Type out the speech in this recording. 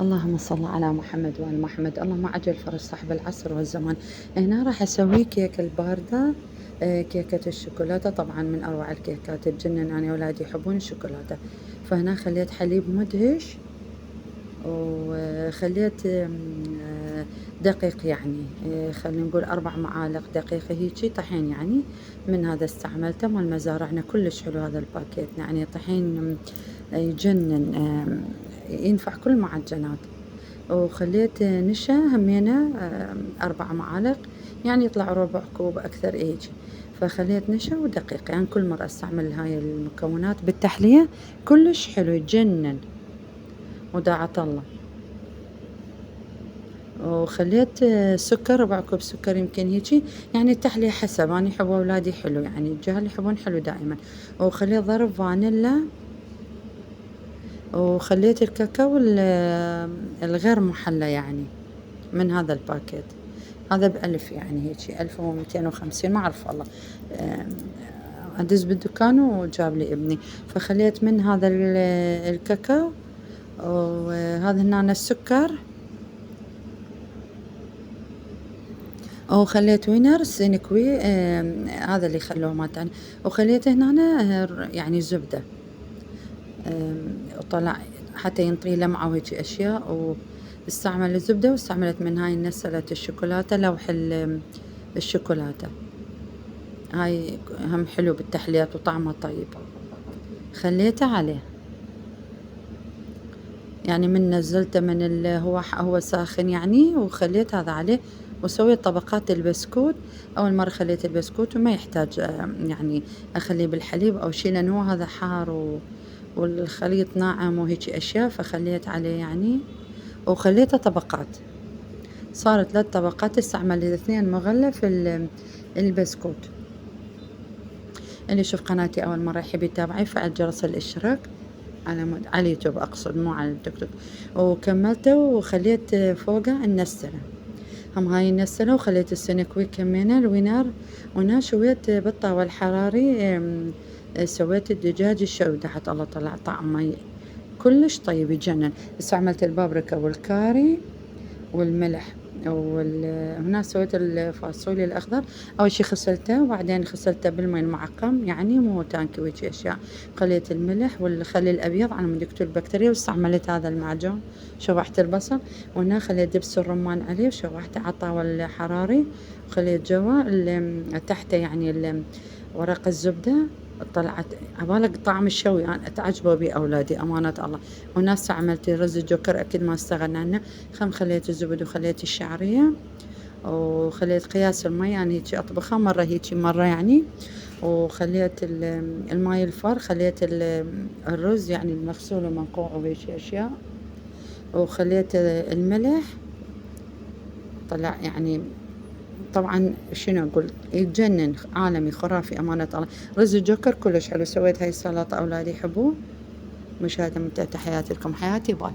اللهم صل على محمد وآل محمد. اللهم عجل فرج صاحب العصر والزمان. هنا راح أسوي كيك الباردة. كيكة الشوكولاتة طبعا من أروع الكيكات، تجنن، أنا أولادي يحبون الشوكولاتة. فهنا خليت حليب مدهش، وخليت دقيق يعني، خلينا نقول 4 معالق دقيق هيجي طحين يعني. من هذا استعملته مال مزارعنا، كلش حلو هذا الباكيت يعني، طحين يجنن، ينفع كل المعجنات. وخليت نشا همينة 4 معالق، يعني يطلع ربع كوب أكثر يجي. فخليت نشا ودقيق، يعني كل مرة استعمل هاي المكونات بالتحلية كلش حلو يجنن، وداعة الله. وخليت سكر، ربع كوب سكر يمكن هيجي، يعني التحلية حسب، أنا يحبوا أولادي حلو يعني، الجهل يحبون حلو دائما. وخليت ضرب فانيلا، وخليت الكاكاو الغير محلى يعني، من هذا الباكيت. هذا ب1000 يعني، هيجي 1250، ما أعرف والله. أدز بالدكان وجاب لي ابني. فخليت من هذا الكاكاو، وهذا هنا السكر، وخليت وينر سينكوي، هذا اللي خلوه مالتاني. وخليت هنا يعني زبدة، وطلع حتى ينطي لمعة وهيجي أشياء. واستعمل الزبدة، واستعملت من هاي نسلة الشوكولاتة، لوح الشوكولاتة. هاي هم حلو بالتحليات وطعمه طيب. خليته عليه يعني، من نزلته من هو ساخن يعني، وخليت هذا عليه. وسويت طبقات البسكوت. أول مرة خليت البسكوت وما يحتاج يعني أخليه بالحليب أو شي، لأن هو هذا حار والخليط ناعم وهيجي أشياء، فخليت عليه يعني. وخليته طبقات، صارت 3 طبقات. استعمل 2 مغلف البسكوت. اللي يشوف قناتي أول مرة يحب يتابعي، فعل جرس الاشتراك على اليوتيوب أقصد، مو على التيك توك. وكملته وخليت فوقه النستلة، هم هاي النستلة. وخليت السنكوي كمينة الوينار. وهنا شويت بالطاوة الحراري، سويت الدجاج الشوي تحت، الله طلع طعمه كلش طيب يجنن. استعملت البابريكا والكاري والملح. هنا سويت الفاصوليا الأخضر. أول شي غسلته، وبعدين غسلته بالماء المعقم يعني، مو تانكي وهيجي أشياء. خليت الملح والخل الأبيض على مود يقتل البكتيريا، واستعملت هذا المعجون. شوحت البصل، وهنا خليت دبس الرمان عليه، وشوحته على الطاولة الحراري. وخليت جوا تحته يعني ورق الزبدة. طلعت عبالك طعم الشوي، أنا تعجبوا بي أولادي أمانة الله. وناس عملت رز الجوكر، أكيد ما استغنى عنه. خليت الزبد، وخليت الشعرية، وخليت قياس المي يعني، هيجي أطبخها مرة هيجي مرة يعني. وخليت الماي الفار، خليت الرز يعني المغسول ومنقوع وهيجي أشياء. وخليت الملح، طلع يعني طبعا شنو أقول، يتجنن، عالمي خرافي أمانة الله. رز الجوكر كلش حلو. سويت هاي السلطة، أولادي يحبوه. مشاهدة ممتعة، تحياتي لكم، حياتي باي.